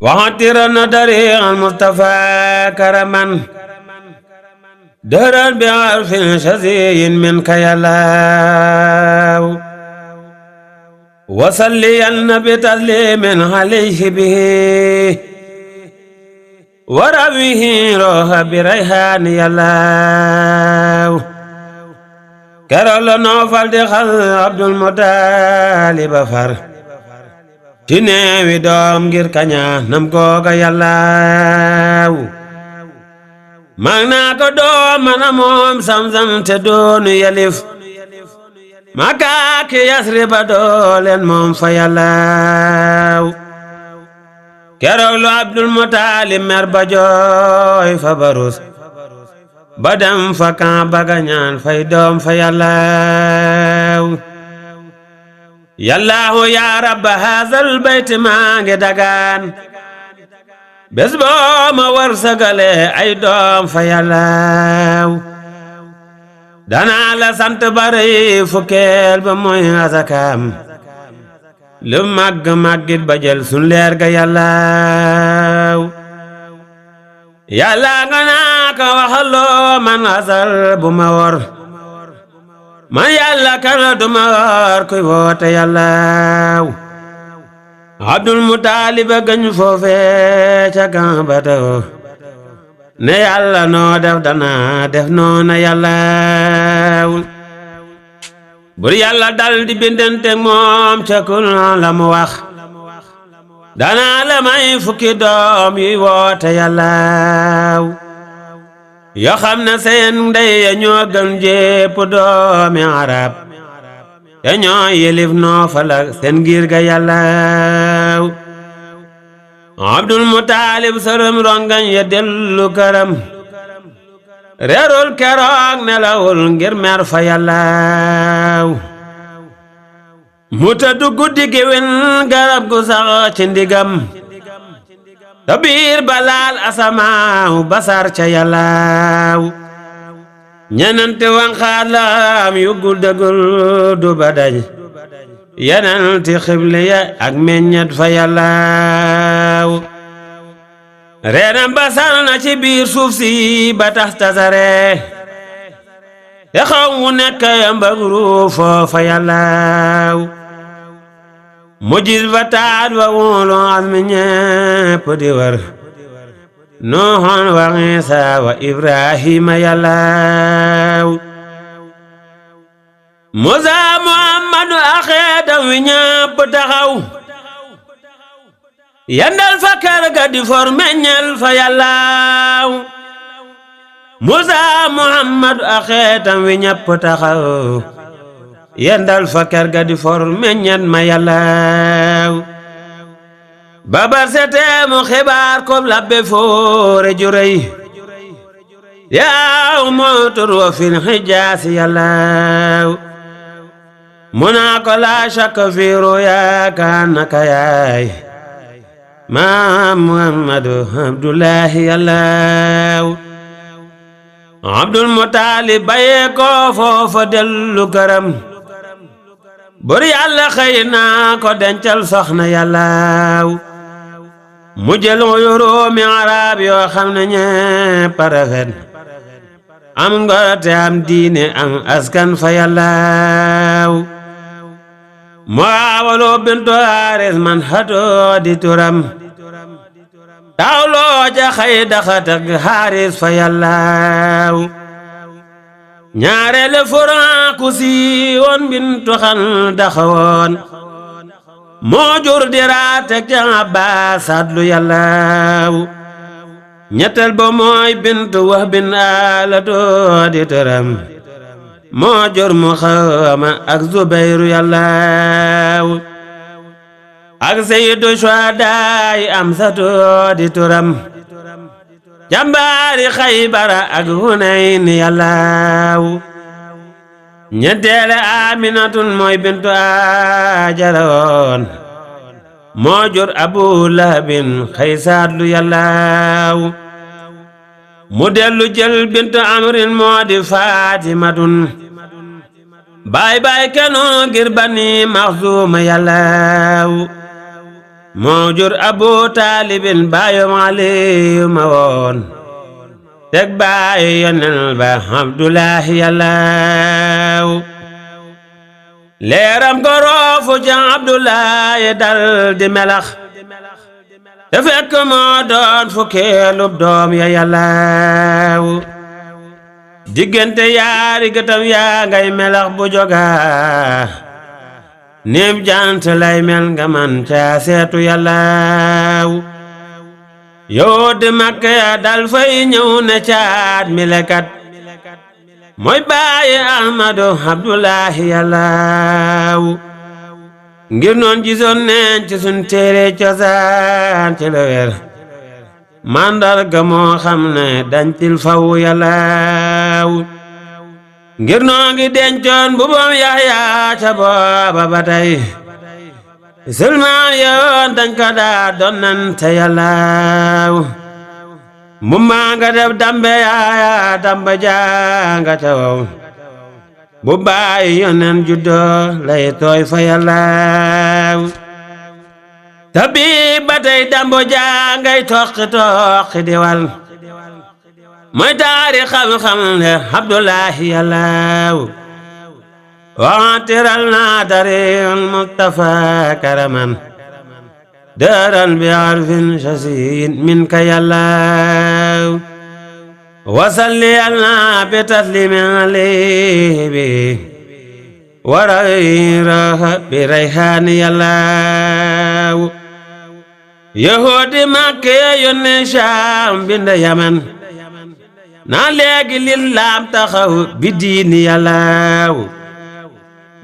وعطرنا طريق المصطفى كرما دهرا بعرف شزي منك يا الله وصلي النبي تسليم عليه به ورويه روح بريحان يا الله كرل نوفل دخل عبد المطالب فر ci neewi doom ngir kaña nam googa yàllaaw mag naa ko doom mana moom samsam te doonu yalif makaaki yasriba dooleen moom fa yàllaaw keroog lu abdul mutaalib mer ba jooy fa barus ba dem fa kan baga ñaan fay doom fa yàllaaw yallaahu yaa rabba haazal bayti maa ngi dagaan bés boo ma warsagale ay doom fa yallaaw danaa la sant bari fukkeel ba mooy asakaam lu màgg màggit ba jël sun leer ga yallaaw yàlla nga naa ko waxaloo man asal bu ma wor man yàlla kana duma war kuy woote yàllaaw abdul mutaalib gañ foofe ca gambataw ne yàlla noo def dana def noona yàllaaw bur yàlla dal di bindante moom ca kun la mu wax dana la may fukki doom yuy woote yàllaaw yoo xam ne seen ndey ya ñoo gën jépp doomi arab te ñoo yelif noo falak seen ngir ga yàllaaw abdul mutaalib sërëm rongañ ya dellu këram reerul keroog nelawul ngir mer fa yàllaaw mu tëddu guddi gi wen garab gu sax ci ndigam te biir balaal asamaaw basar ca yàllaaw ñenante wanxaat laam yu guddagul du badaj yenenti xibli ya ak meññet fa yàllaaw reenam basar na ci biir suuf si ba tax tasare te xaw mu nekk yambag ruufoo fa yàllaaw mu gis ba taat wa wóolu azmi ñépp di war Nuuhun wa Iisaa wa Ibrahima yàllaaw Musaa Muhammadu ak xeetam wi ñépp taxaw yandal fa kër ga di for meññal fa yàllaaw Musaa Muhammadu ak xeetam wi ñépp taxaw yendal fa kër ga di for meññat ma yàllaaw babar setee mu xibaar ko labbe foore ju rëy yaaw moo tur wa fil xijaasi yàllaaw mu naa ko laa shakka fi ruyaaka naka yaay maam Muhammadu Abdullahi yàllaaw Abdul Mutaalib bayee ko foofa dellu këram bur yàlla xëy naa ko dencal soxna yàllaaw mu jël yuróomi arab yoo xam ne ñépp rafet am ngor te am diine am askan fa yàllaaw mu aawaloo bintu Haaris man xatoo di turam tawloo ja xëy daxatak Haaris fa yàllaaw ñaareele furan ku siiwoon bintu xan daxawoon moo jur diraatek ca Abbaas adlu yàllaaw ñettel ba mooy bintu Wahb bin Aalatoo di tëram moo jur Muxawama ak Zubayru yàllaaw ak Sayyidu Shuhadaay Amsatoo di tëram jàmbaari Xaybara ak Hunayn yàllaaw ñetteele Aminatun mooy bintu Ajara woon moo jur Abu Lahabin xaysaatlu yàllaaw mu dellu jël bintu Amrin moo di Faatimatun baay kenoo ngir Bani Maxsuuma yàllaaw moo jur Abu Taalibin baayom Aliyu ma woon teg baayu yonel ba Abdullahi yàllaaw leeram ko roofu ca Abdullahi dal di melax te fekk moo doon fukkeelub doom ya yàllaaw diggante yaari gëtam yaa ngay melax bu joga nim jant lay mel nga man caa seetu yàllaaw yow di Makka ya dal fay ñëw ne caat mi lekat mooy baaye Ahmadu Abdullahi yàllaaw ngir noon gisoon neen ci sun téere cosaan ci la wér màndarga moo xam ne dañtil faw yàllaaw ngir noo ngi dencoon bu boom Yaxya ca booba ba tey sulmaan yoon dañ ko daa donnante yàllaaw mu maa nga def dambe yaaya damba janga ca wow bu bàyyi yonen juddoo lay tooy fa yàllaaw tabi ba tey dambo jangay toqi di wal mooy taari xam-xam ne Abdullahi yàllaaw waxtiral naa daril Mustafa karaman dëran bi arfin shasiin min ka yàllaaw wasalli yàlla bi taslimin alayhi bi warayraha bi rayhaani yàllaaw yahuudi Makka yónne Shaam bind Yaman naa léegi lislaam taxaw bi diini yàllaaw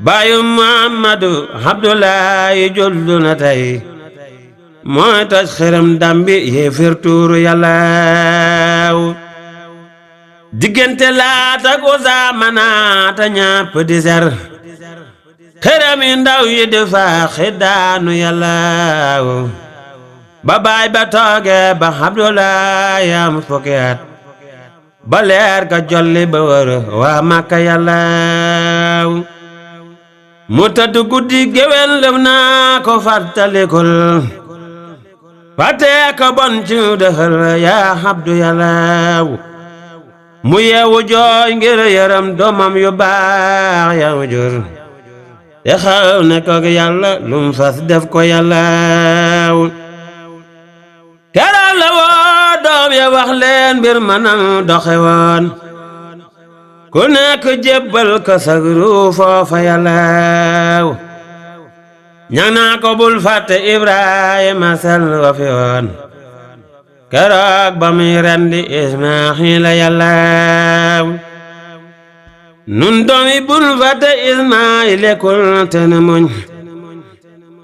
baayu Muhammadu Abdullahi jollu na tey mooy toj xërëm dambi yéefér tuuru yàllaaw diggante Laat ak Uzaa Manaata ñàpp di ser xërëm yi ndaw yi di faaxi daanu yàllaaw ba baay ba tooge ba Abdullahi am fukki at ba leer ga jolli ba wër waa Makka yàllaaw mu tëdd guddi géwél lëf naa ko fàttalikul fàttee ko bon ci dëxër yaa Abdu yàllaaw mu yeewu jooy ngir yaram doomam yu baax ya mu jur te xaw ne ko yàlla lum fas def ko yàllaaw keroog la woo doom ya wax leen mbir manam doxe woon ku nekk jébbal ko sagru foofa yàllaaw ñaan naa ko bul fàtte Ibrahima sel wa fi woon keroog ba muy rendi Ismaayila yàllaaw nun doomi bul fàtte Ismaayila kul te ne muñ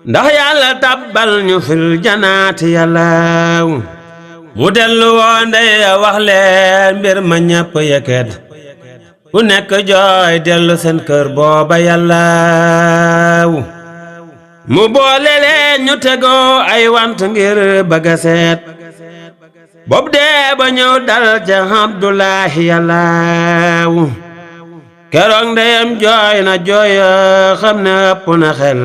ndax yàlla tabbal ñu fil janaati yàllaaw mu dellu woon dey wax leen mbir ma ñëpp yëkkat ku nekk jooy dellu seen kër booba yàllaaw mu boole leen ñu tegoo ay want ngir bëgga seet bob dee ba ñëw dal ca Abdullahi yàllaaw keroog ndeyam jooy na jooy xam ne ëpp na xel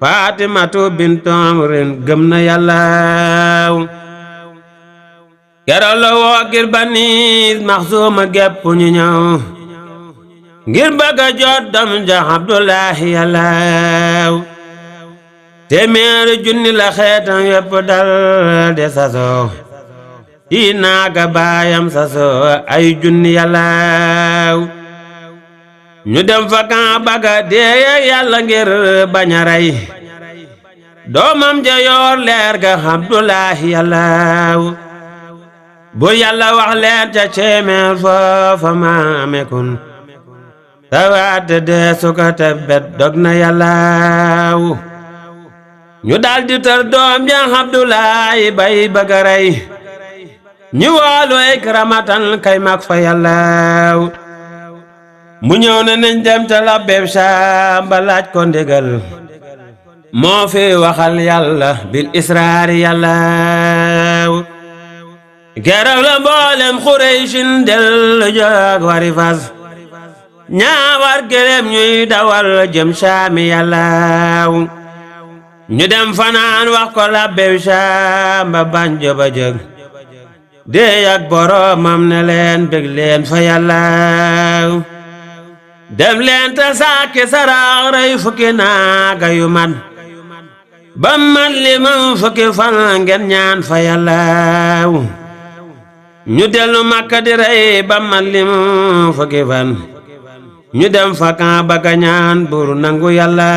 Faatimatu bintu Amrin gëm na yàllaaw keroog la woo ngir Bani Maxsuma gépp ñu ñëw ngir bëgga jot dam ja Abdullahi yàllaaw téeméeri junni la xeetam yépp dal de sasoo yi naaga baayam sasoo ay junni yàllaaw ñu dem fa kan baga dee yàlla ngir bañ a rey doomam ja yor leer ga Abdullahi yàllaaw bu yàlla wax leen ca ceemeer foofa maamekun tawaate dee suka tebbet dog na yàllaaw ñu daldi tër doom ja Abdullahi bay bëgg a rey ñu woolu Ikramatan kay mag fa yàllaaw mu ñëw ne nañ dem ca labbeeb Saam ba laaj ko ndigal moo fi waxal yàlla bil israari yàllaaw keroog la mboolem Xuraysin dellu jóg wari fas ñaawar gëlem ñuy dawal jëm Saami yàllaaw ñu dem fanaan wax ko labbew Samba Banjo ba jëg déey ak boromam ne leen bég leen fa yàlla dem leen te sàkki sarax rey fukki naaga yu mat ba man li man fukki fan ngeen ñaan fa yàlla ñu dellu Makka di rey ba man li man fukki fan ñu dem fa Kaaba ga ñaan buur nangu yàlla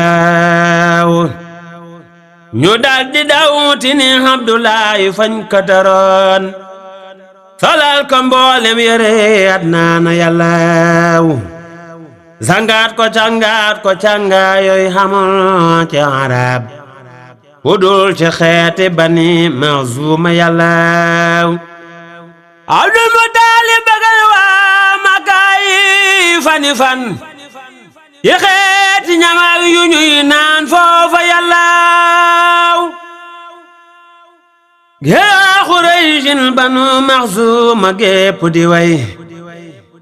ñu dal di dawti ni Abdulaay fañ ko tëroon solal ko mboolem yére adnaana yàlla sangaat ko canga yooyu xamul ci arab udul ci xeeti Bani Maxzuma yàlla Abdul Mutalib bëggal waa Makka yi fani fan yi xeeti ñamag yu ñuy naan foofa yàlla yaa Xuraysin Banu Maxzuma gépp di way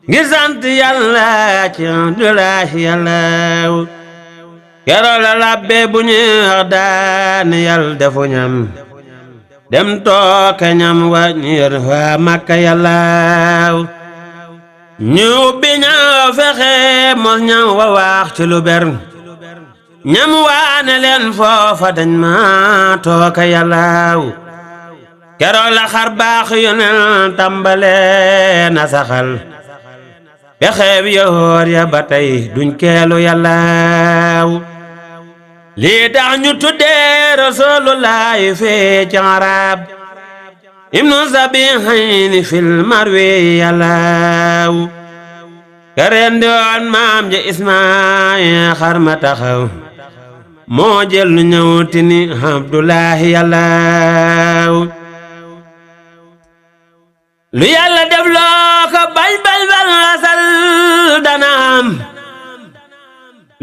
ngir sant yàlla ci Abdulaahi yàlla keroog la labbe bu ñu wax daan yàlla defu ñam dem tooke ñam wa ñu yor waa Makka yàlla ñu ubbi ñaw fexe mos ñam wa wax ci lu ber ñam waane leen foofa dañ ma tooke yàlla keroog la xar baax yoneen tàmbale na saxal pexeeb yahoor ya ba tey duñ keelu yàlla lii tax ñu tuddee Rasulullaahi fee ci arab ibnu Zabihayni fil marwi yàlla kereen di woon maam ja Ismaayil xar ma taxaw moo jël nu ñëwti ni Abdulaahi yàlla lu yàlla def loo ko bañ asal dana am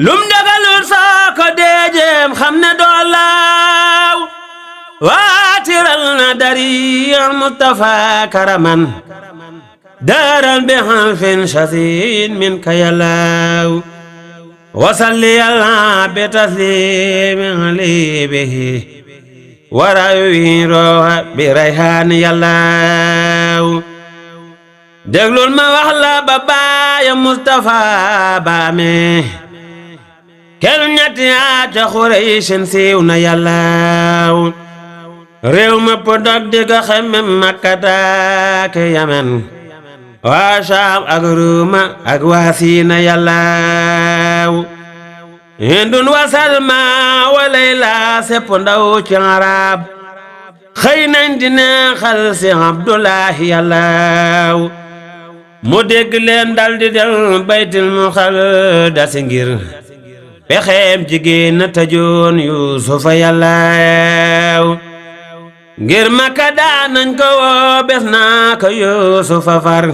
lum dagalul soo ko deejeem xam ne doo laaw waatiral na dari Mustafa karaman daaran bi xalfin shasin min ka yàllaaw wasalli yàlla bi taslimin alibihi warawi rooha bi rayhaan yàllaaw déglul ma wax la ba baaya Mustafa baame kel ñetti ca Xuraysin siiw na yàllaaw réew ma podog diga xemmem Makkata ke Yamen waa Saam ak Ruuma ak waa Siina yàllaaw Hindun wa Salma wa Layla sepp ndaw ci arab xëy nañ di neexal si Abdulaahi yàllaaw mu dégg leen dal di del Baytul Muqaddas ngir pexeem jigéen na tëjoon Yuusufa yàllaaw ngir Makka daanañ ko woo bes naa ko Yuusufa far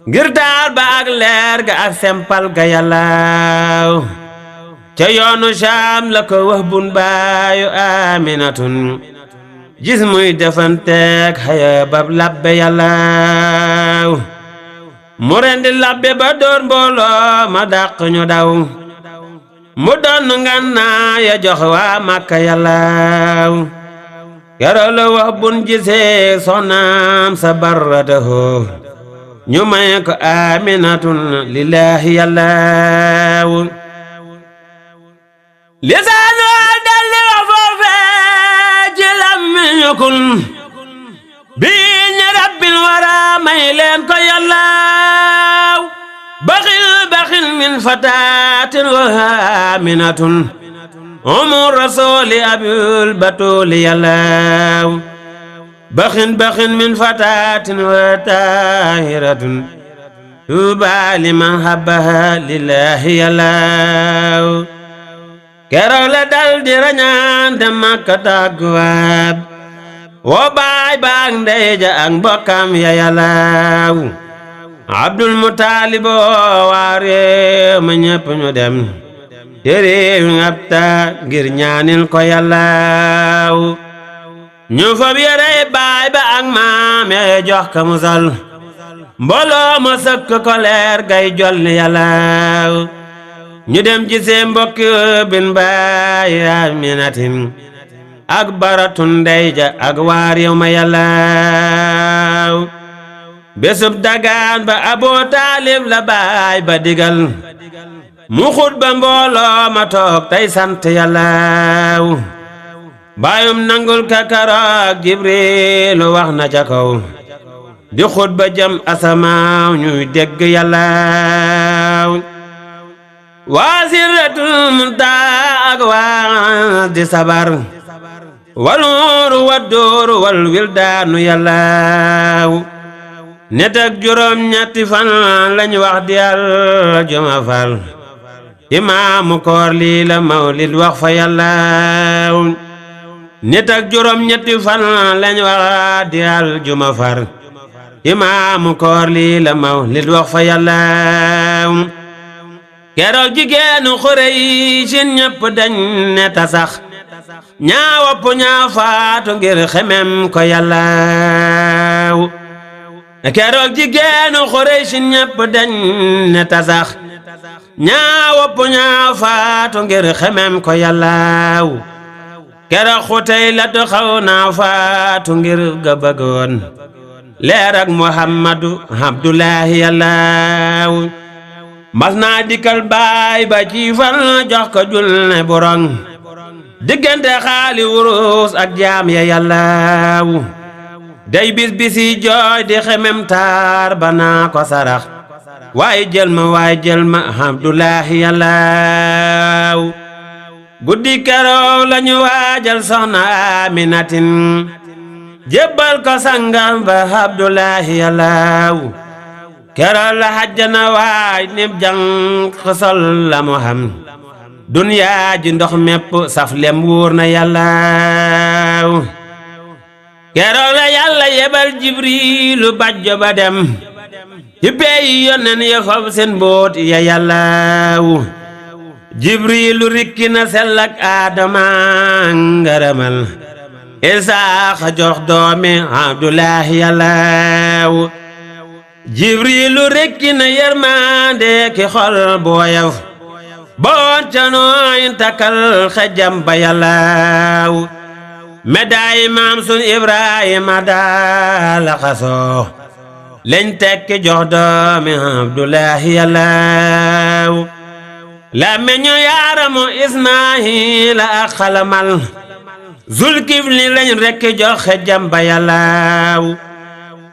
ngir taar ba ak leer ga ak sempal ga yàllaaw ca yoonu Saam la ko wax bun baayu Aminatun gis muy defanteeg xaya bab labbe yàllaaw mu rendi labbe ba door mbooloo ma dàq ñu daw mu doon ngànnaay ya jox waa Makka yàllaaw keroog la wax bun gisee soxnaam sa barratahu ñu may ko Aminatun lillaahi yàllaaw lisaanu dalli wax foofee ci lammiñu kun bii ñi rabbil wara may leen ko yàllaaw baxil min fataatin wa Aminatun umur rasuli abul batuli yàllaaw baxin min fataatin wa tahiratun tuuba liman habbaha lillaahi yàllaaw keroog la dal di rañaan dem Makka tàgguwaat woo baay baak ndey ja ak mbokkam ya yàllaaw Abdul Mutalib waa réew ma ñépp ñu dem te réew ngapta ngir ñaanil ko yàllaaw ñu fab yérey baay ba ak maam ya jox ka mu sol mbooloo ma sëkk ko leer gay jolli yàllaaw ñu dem gisee mbokki bin baay Aminatin ak baratun ndey ja ak waa réew ma yàllaaw bésub dagaan ba Aboo Taalib la baay ba digal mu xutba mbooloo ma toog tey sant yàllaaw baayum nangul ka karoog Jibriilu wax na ca kaw di xutba jëm asamaaw ñuy dégg yàllaaw waa sirratul muntaa ak waa di sabar wal nuuru wa dóoru wal wildaanu yàllaaw net ak juróom ñetti fan lañ wax di aljuma fal imaamu koor lii la mawlid wax fa yàllaaw net ak juróom ñetti fan lañ wax di aljuma far imaamu koor lii la mawlid wax fa yàllaaw keroog jigéenu Xuraysh ñépp dañ ne tasax ñaa wopp ñaa faatu ngir xemem ko yàllaaw keroog jigéenu Xuraysh ñépp dañ ne tasax ñaa wopp ñaa faatu ngir xemem ko yàllaaw keroog Xutaylatu xaw naa faatu ngir ga bëggoon leer ak Muhammadu Abdullahi yàllaaw mas naa dikkal baay ba ci fan jox ko julne borong diggante xaali wurus ak jaam ya yàllaaw day bis bisi jooy di xemem taar ba naa ko sarax waaye jël ma Abdullahi yàllaaw guddi keroog lañu waajal soxna Aminatin jébbal ko sangam ba Abdullahi yàllaaw keroog la xajjana waay nib jànq sol la mu xam duniyaa ji ndox mépp saf lem wóor na yàllaaw keroog la yàlla yebal Jibriilu bajjo ba dem ci peyi yonnen ya fab seen mbóot ya yàllaaw Jibriilu rikki na sell ak Aadama ngërëmal Isaaxa jox doomi Abdullahi yàllaaw Jibriilu rekki na yërmande ki xol booyaf boon ca nooyin takkal xejam ba yàllaaw médaay maam sun Ibrahima daala xasoo leñ tekki jox doomi Abdullahi yàllaaw la meñu yaaramu Ismaayila ak xalamal Zulkifli lañ rekki jox xejam ba yàllaaw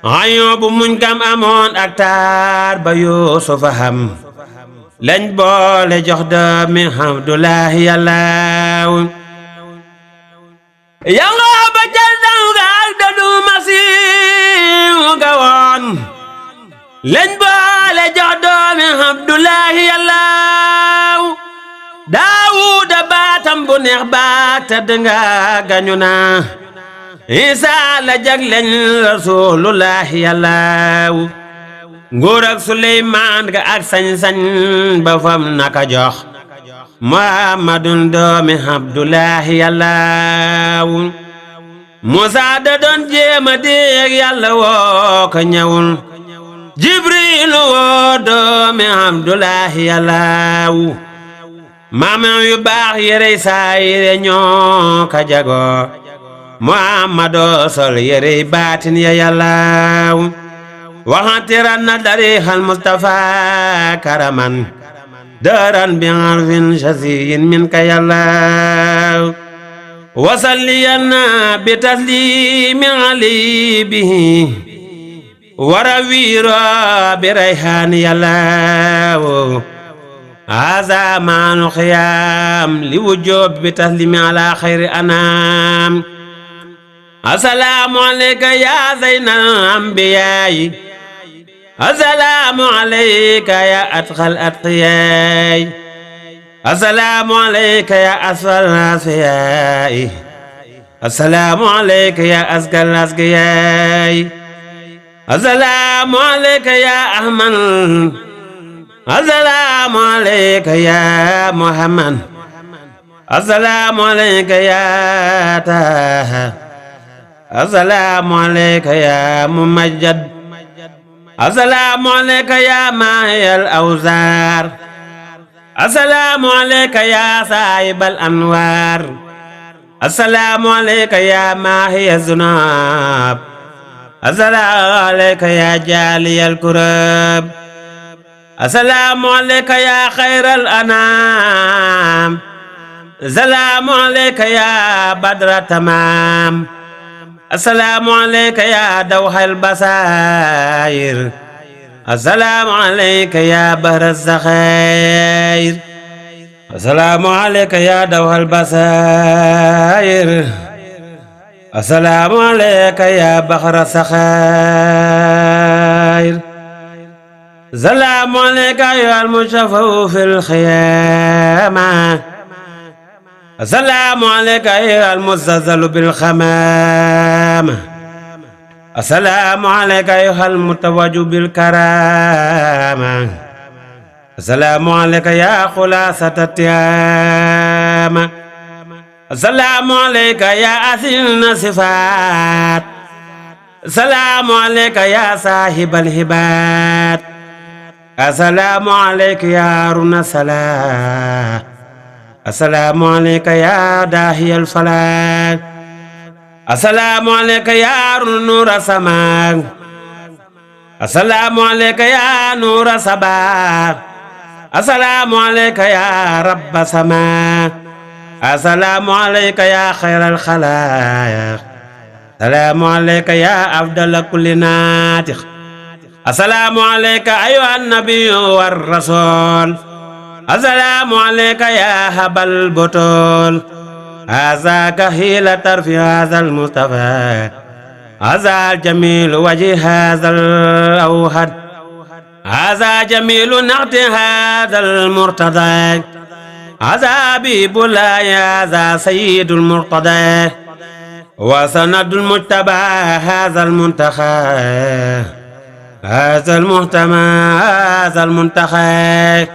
Ayubu muñ kam amoon ak taar ba Yuusufa xam lañ boole jox doomi Abdullahi yàllaaw yangoo ba jël daw ga ak dadu Masiihu ga woon lañ boole jox doomi Abdullahi yàllaaw Daawuda baatam bu neex baat tëdd nga gañu na Isaa la jagleñ Rasulullahi yàllaaw nguur ak Suleymaan ga ak sañ-sañ ba fam naka jox Muhammadun doomi Abdullahi yàllaaw Musaa da doon jéema déeg yàlla woo ko ñëwul Jibriilu woo doomi Abdullahi yàllaaw maamam yu baax yérey saayire ñoo ka jagoo Muhammadu sol yérey baatin ya yàllaaw waxantiran na darixal Mustafa karaman dëran bi arfin shasiyin min ka yàllaaw wasalliyan bi taslimi ali bihi warawiiro bi rayhaani yàllaaw haza maanu xiyaam li wujoob bi taslimi ala xayri anaam assalaamu alayka ya zaynal ambiyaayi assalaamu alayka ya atqal atqiyaayi assalaamu alayka ya asfal asfiyaayi assalaamu alayka ya asgal asgiyaayi assalaamu alayka ya ahmad assalaamu alayka ya muhammad assalaamu alayka ya taha assalaamu alayka ya mumajjad assalaamu alayka ya mahiyal awzaar السلام عليك يا صاحب الأنوار السلام عليك يا ماحي الذنوب السلام عليك يا جالي الكرب السلام عليك يا خير الأنام السلام عليك يا بدر تمام السلام عليك يا دوح البصائر السلام عليك يا بحر الزخير السلام عليك يا دوح البصائر السلام عليك يا بحر السخير السلام عليك أيها المشفع في الخيامة السلام عليك أيها المزلزل بالخمامة السلام عليك أيها المتوج بالكرامة السلام عليك يا خلاصة التيامة السلام عليك يا أثيل الصفات السلام عليك يا صاحب الهبات السلام عليك يا هارون السلام السلام عليك يا داهي الفلاح السلام عليك يا نور السماء السلام عليك يا نور الصباح السلام عليك يا رب السماء السلام عليك يا خير الخلائق السلام عليك يا أفضل كل ناطق السلام عليك أيها النبي والرسول السلام عليك يا هب البطول هذا كهيل ترفي هذا المصطفى هذا جميل وجه هذا الأوهد هذا جميل نعت هذا المرتضى هذا حبيب الله هذا سيد المرتضى وسند المجتبى هذا المنتخى هذا المهتمى هذا المنتخى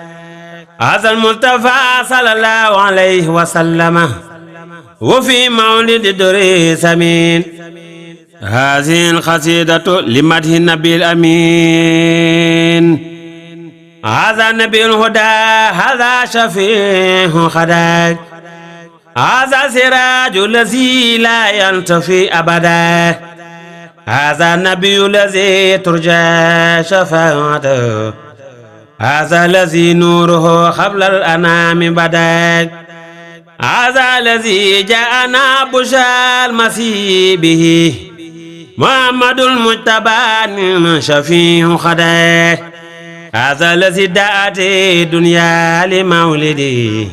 هذا المصطفى صلى الله عليه وسلم وفي مولد دري سمين هذه القصيدة لمدح النبي الأمين هذا نبي الهدى هذا شفيع خداك هذا سراج الذي لا ينطفي أبدا هذا النبي الذي ترجى شفاعته هذا الذي نوره قبل الأنام بدا هذا الذي جاءنا بشرى المسيح به محمد المجتبى شفيع خداه هذا الذي دعت الدنيا لمولده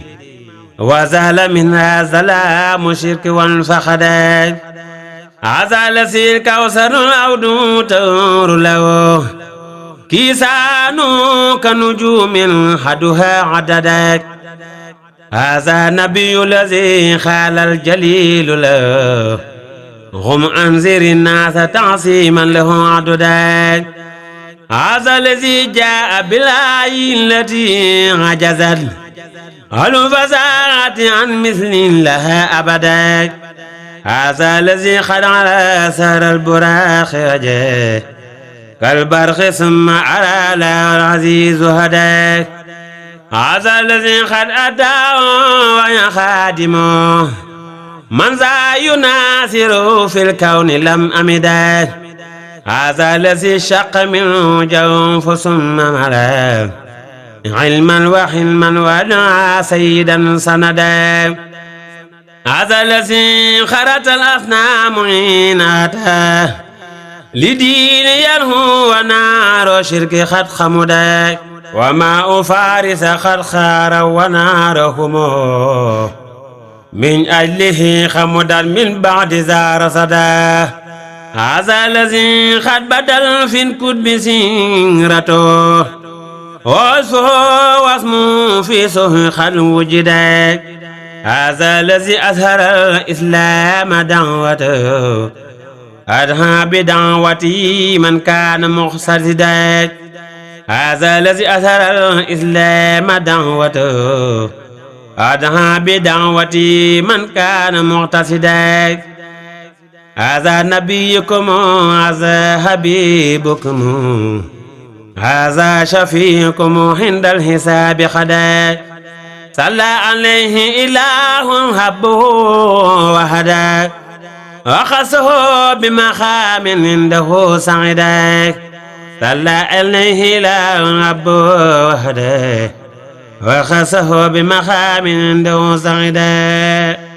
وزال منها ظلام الشرك والفخدان هذا الذي الكوثر العود تور له كيسان كنجوم حدها عددا هذا النبي الذي خال الجليل له هم أنذر الناس تعصيما له عددا هذا الذي جاء بالآية التي عجزت الفزعت عن مثل لها أبدا هذا الذي خد على سهر البراق وجه كالبرق ثم على العزيز هدى هذا الذي قد أتاه ويخادمه من ذا يناصر في الكون لم أمدا هذا الذي شق منه جوف ثم ملا علما وحلما ودعا سيدا سندا هذا الذي خرت الأصنام حين أتى لدين ينهو ونار شرك قد خمدا وماء فارس قد خار ونارهم من أجله خمدا من بعد ذا رصدا هذا الذي قد بدل في الكتب سيرته واسمه واسمه في سوء قد وجدا هذا الذي أظهر الإسلام دعوته أدعى بدعوته من كان مقتصدا هذا الذي أظهر الإسلام دعوته أدعى بدعوته من كان مقتصدا هذا نبيكم هذا حبيبكم هذا شفيعكم عند الحساب خدا صلى عليه إله حبه وهدى وخصه بمخام عنده سعدا صلى عليه إله حبه وهدى وخصه بمخام عنده سعدا